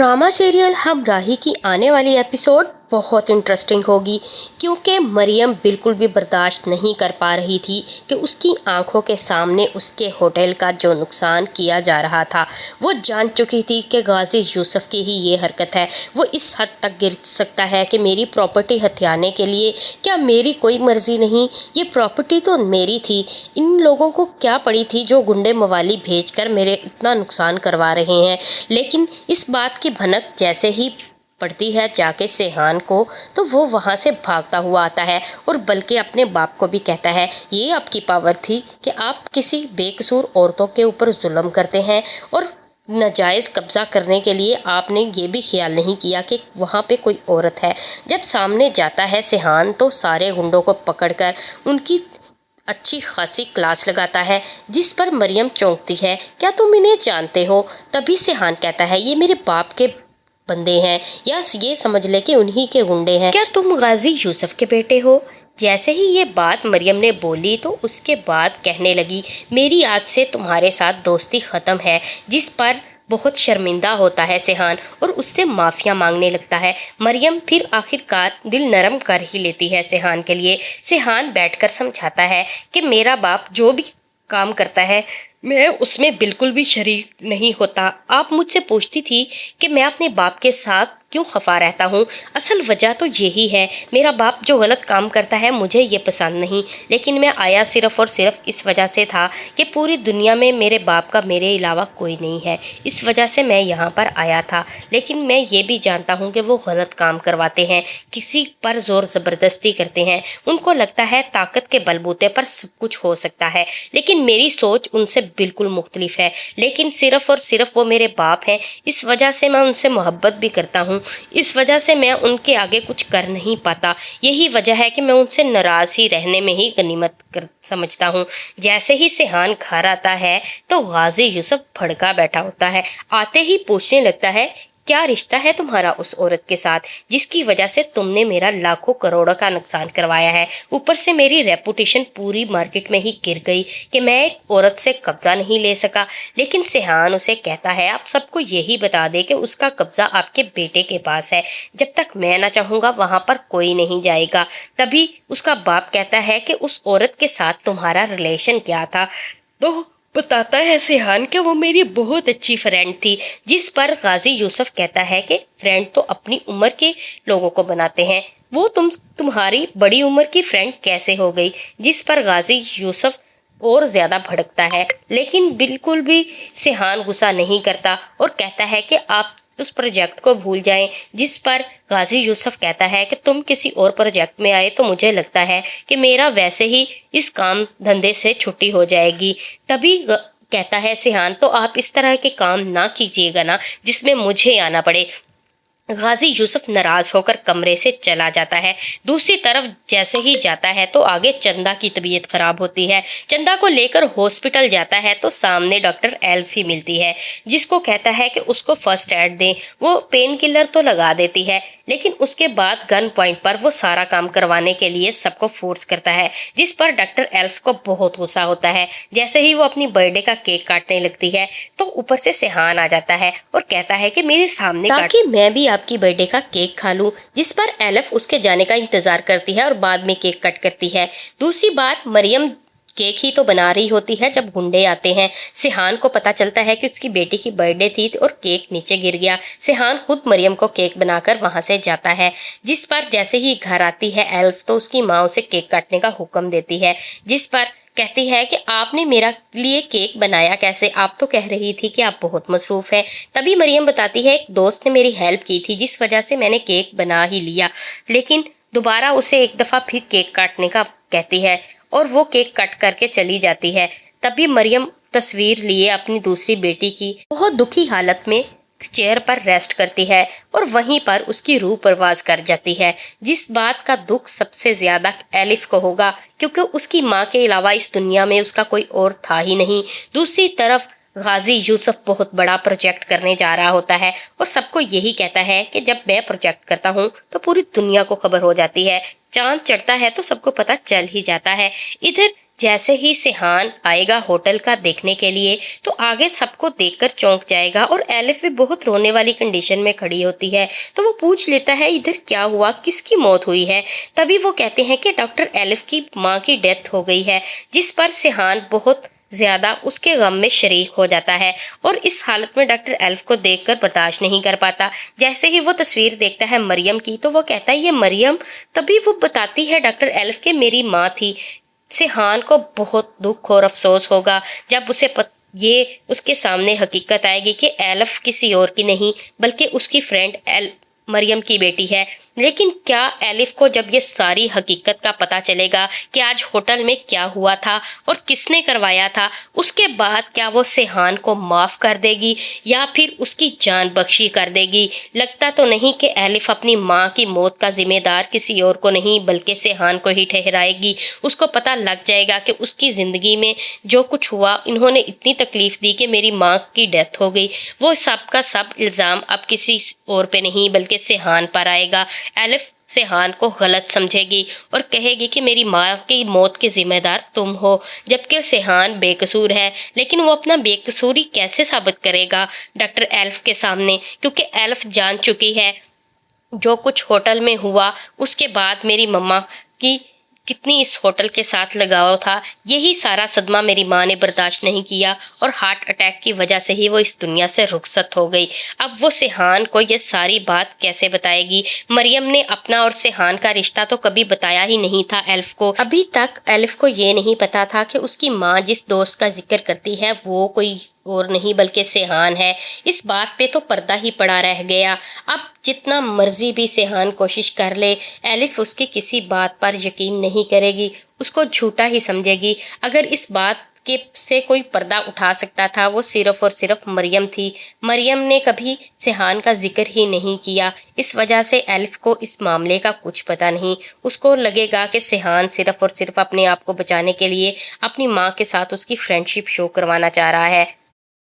Drama serial हमराही की आने वाली एपिसोड बहुत इंटरेस्टिंग होगी, क्योंकि मरियम बिल्कुल भी बर्दाश्त नहीं कर पा रही थी कि उसकी आंखों के सामने उसके होटल का जो नुकसान किया जा रहा था। वो जान चुकी थी कि गाजी यूसुफ की ही ये हरकत है। वो इस हद तक गिर सकता है कि मेरी प्रॉपर्टी हथियाने के लिए क्या मेरी कोई मर्जी नहीं, ये प्रॉपर्टी तो मेरी थी। इन लोगों को क्या पड़ी थी जो गुंडे मवाली भेजकर मेरे इतना नुकसान करवा रहे हैं। लेकिन इस बात की भनक जैसे ही पड़ती है जाके सेहान को, तो वो वहाँ से भागता हुआ आता है और बल्कि अपने बाप को भी कहता है, ये आपकी पावर थी कि आप किसी बेकसूर औरतों के ऊपर जुल्म करते हैं और नाजायज़ कब्जा करने के लिए आपने ये भी ख्याल नहीं किया कि वहाँ पे कोई औरत है। जब सामने जाता है सेहान तो सारे गुंडों को पकड़कर उनकी अच्छी खासी क्लास लगाता है, जिस पर मरियम चौंकती है, क्या तुम इन्हें जानते हो? तभी सेहान कहता है, ये मेरे बाप के बंदे हैं, या ये समझ ले कि उन्हीं के गुंडे हैं। क्या तुम गाजी यूसुफ के बेटे हो? जैसे ही ये बात मरियम ने बोली तो उसके बाद कहने लगी, मेरी आज से तुम्हारे साथ दोस्ती ख़त्म है। जिस पर बहुत शर्मिंदा होता है सेहान और उससे माफ़िया मांगने लगता है। मरियम फिर आखिरकार दिल नरम कर ही लेती है सेहान के लिए। सेहान बैठकर समझाता है कि मेरा बाप जो भी काम करता है मैं उसमें बिल्कुल भी शरीक नहीं होता। आप मुझसे पूछती थी कि मैं अपने बाप के साथ क्यों खफा रहता हूँ, असल वजह तो यही है, मेरा बाप जो गलत काम करता है मुझे ये पसंद नहीं। लेकिन मैं आया सिर्फ़ और सिर्फ इस वजह से था कि पूरी दुनिया में मेरे बाप का मेरे अलावा कोई नहीं है, इस वजह से मैं यहाँ पर आया था। लेकिन मैं ये भी जानता हूँ कि वो गलत काम करवाते हैं, किसी पर ज़ोर ज़बरदस्ती करते हैं। उनको लगता है ताकत के बलबूते पर सब कुछ हो सकता है, लेकिन मेरी सोच उनसे बिल्कुल मुख्तलिफ है। लेकिन सिर्फ़ और सिर्फ वो मेरे बाप हैं, इस वजह से मैं उनसे मोहब्बत भी करता हूँ। इस वजह से मैं उनके आगे कुछ कर नहीं पाता। यही वजह है कि मैं उनसे नाराज़ ही रहने में ही गनीमत कर समझता हूँ। जैसे ही सेहान घर आता है तो गाजी यूसुफ भड़का बैठा होता है। आते ही पूछने लगता है, क्या रिश्ता है तुम्हारा उस औरत के साथ जिसकी वजह से तुमने मेरा लाखों करोड़ों का नुकसान करवाया है? ऊपर से मेरी रेपुटेशन पूरी मार्केट में ही गिर गई कि मैं एक औरत से कब्जा नहीं ले सका। लेकिन सेहान उसे कहता है, आप सबको यही बता दे कि उसका कब्जा आपके बेटे के पास है, जब तक मैं ना चाहूँगा वहाँ पर कोई नहीं जाएगा। तभी उसका बाप कहता है कि उस औरत के साथ तुम्हारा रिलेशन क्या था? तो बताता है सेहान कि वो मेरी बहुत अच्छी फ्रेंड थी। जिस पर गाजी यूसुफ कहता है कि फ्रेंड तो अपनी उम्र के लोगों को बनाते हैं, वो तुम्हारी बड़ी उम्र की फ्रेंड कैसे हो गई? जिस पर गाजी यूसुफ और ज़्यादा भड़कता है, लेकिन बिल्कुल भी सेहान गुस्सा नहीं करता और कहता है कि आप उस प्रोजेक्ट को भूल जाएं। जिस पर गाजी यूसुफ कहता है कि तुम किसी और प्रोजेक्ट में आए तो मुझे लगता है कि मेरा वैसे ही इस काम धंधे से छुट्टी हो जाएगी। तभी कहता है सेहान, तो आप इस तरह के काम ना कीजिएगा ना जिसमें मुझे आना पड़े। गाजी यूसुफ नाराज होकर कमरे से चला जाता है। दूसरी तरफ जैसे ही जाता है तो आगे चंदा की तबीयत खराब होती है। चंदा को लेकर हॉस्पिटल जाता है तो सामने डॉक्टर एल्फी मिलती है, जिसको कहता है कि उसको फर्स्ट एड दें। वो पेन किलर तो लगा देती है, लेकिन उसके बाद गन पॉइंट पर वो सारा काम करवाने के लिए सबको फोर्स करता है, जिस पर डॉक्टर एल्फ को बहुत गुस्सा होता है। जैसे ही वो अपनी बर्थडे का केक काटने लगती है तो ऊपर से सेहान आ जाता है और कहता है कि मेरे सामने ताकि मैं भी आपकी बर्थडे का केक खा लूं। जिस पर एल्फ उसके जाने का इंतजार करती है और बाद में केक कट करती है। दूसरी बात, मरियम केक ही तो बना रही होती है जब गुंडे आते हैं। सेहान को पता चलता है कि उसकी बेटी की बर्थडे थी और केक नीचे गिर गया। सेहान खुद मरियम को केक बनाकर वहां से जाता है। जिस पर जैसे ही घर आती है एल्फ तो उसकी माँ उसे केक काटने का हुक्म देती है, जिस पर कहती है कि आपने मेरा लिए केक बनाया कैसे? आप तो कह रही थी कि आप बहुत मसरूफ़ हैं। तभी मरियम बताती है, एक दोस्त ने मेरी हेल्प की थी जिस वजह से मैंने केक बना ही लिया। लेकिन दोबारा उसे एक दफ़ा फिर केक काटने का कहती है और वो केक कट करके चली जाती है। तभी मरियम तस्वीर लिए अपनी दूसरी बेटी की बहुत दुखी हालत में चेयर पर रेस्ट करती है और वहीं पर उसकी रूह परवाज कर जाती है। जिस बात का दुख सबसे ज्यादा एलिफ को होगा, क्योंकि उसकी माँ के अलावा इस दुनिया में उसका कोई और था ही नहीं। दूसरी तरफ गाजी यूसुफ बहुत बड़ा प्रोजेक्ट करने जा रहा होता है और सबको यही कहता है कि जब मैं प्रोजेक्ट करता हूँ तो पूरी दुनिया को खबर हो जाती है, चांद चढ़ता है तो सबको पता चल ही जाता है। इधर जैसे ही सिहान आएगा होटल का देखने के लिए तो आगे सबको देखकर चौंक जाएगा और एलिफ भी बहुत रोने वाली कंडीशन में खड़ी होती है। तो वो पूछ लेता है इधर क्या हुआ, किसकी मौत हुई है। तभी वो कहते हैं कि डॉक्टर एलिफ की माँ की डेथ हो गई है, जिस पर सिहान बहुत ज्यादा उसके गम में शरीक हो जाता है और इस हालत में डॉक्टर एल्फ को देखकर बर्दाश्त नहीं कर पाता। जैसे ही वो तस्वीर देखता है मरियम की तो वो कहता है ये मरियम। तभी वो बताती है डॉक्टर एल्फ के मेरी माँ थी। सिहान को बहुत दुख और अफसोस होगा जब ये उसके सामने हकीकत आएगी कि एल्फ किसी और की नहीं बल्कि उसकी फ्रेंड मरियम की बेटी है। लेकिन क्या एलिफ को जब ये सारी हकीकत का पता चलेगा कि आज होटल में क्या हुआ था और किसने करवाया था, उसके बाद क्या वो सिहान को माफ कर देगी या फिर उसकी जान बख्शी कर देगी? लगता तो नहीं कि एलिफ अपनी माँ की मौत का जिम्मेदार किसी और को नहीं बल्कि सिहान को ही ठहराएगी। उसको पता लग जाएगा कि उसकी जिंदगी में जो कुछ हुआ, इन्होंने इतनी तकलीफ दी कि मेरी माँ की डेथ हो गई। वो सब का सब इल्जाम अब किसी और पे नहीं बल्कि सिहान पर आएगा। एलिफ सिहान को गलत समझेगी और कहेगी कि मेरी माँ की मौत के जिम्मेदार तुम हो, जबकि सिहान बेकसूर है। लेकिन वो अपना बेकसूरी कैसे साबित करेगा डॉक्टर एल्फ के सामने, क्योंकि एल्फ जान चुकी है जो कुछ होटल में हुआ। उसके बाद मेरी मम्मा की कितनी इस होटल के साथ लगाव था, यही सारा सदमा मेरी माँ ने बर्दाश्त नहीं किया और हार्ट अटैक की वजह से ही वो इस दुनिया से रुखसत हो गई। अब वो सिहान को ये सारी बात कैसे बताएगी? मरियम ने अपना और सिहान का रिश्ता तो कभी बताया ही नहीं था एल्फ को। अभी तक एल्फ को ये नहीं पता था कि उसकी माँ जिस दोस्त का जिक्र करती है वो कोई और नहीं बल्कि सिहान है। इस बात पे तो पर्दा ही पड़ा रह गया। अब जितना मर्जी भी सिहान कोशिश कर ले, एलिफ उसकी किसी बात पर यकीन नहीं करेगी, उसको झूठा ही समझेगी। अगर इस बात के से कोई पर्दा उठा सकता था वो सिर्फ और सिर्फ मरियम थी। मरियम ने कभी सिहान का जिक्र ही नहीं किया, इस वजह से एलिफ को इस मामले का कुछ पता नहीं। उसको लगेगा कि सिहान सिर्फ और सिर्फ अपने आप को बचाने के लिए अपनी माँ के साथ उसकी फ्रेंडशिप शो करवाना चाह रहा है।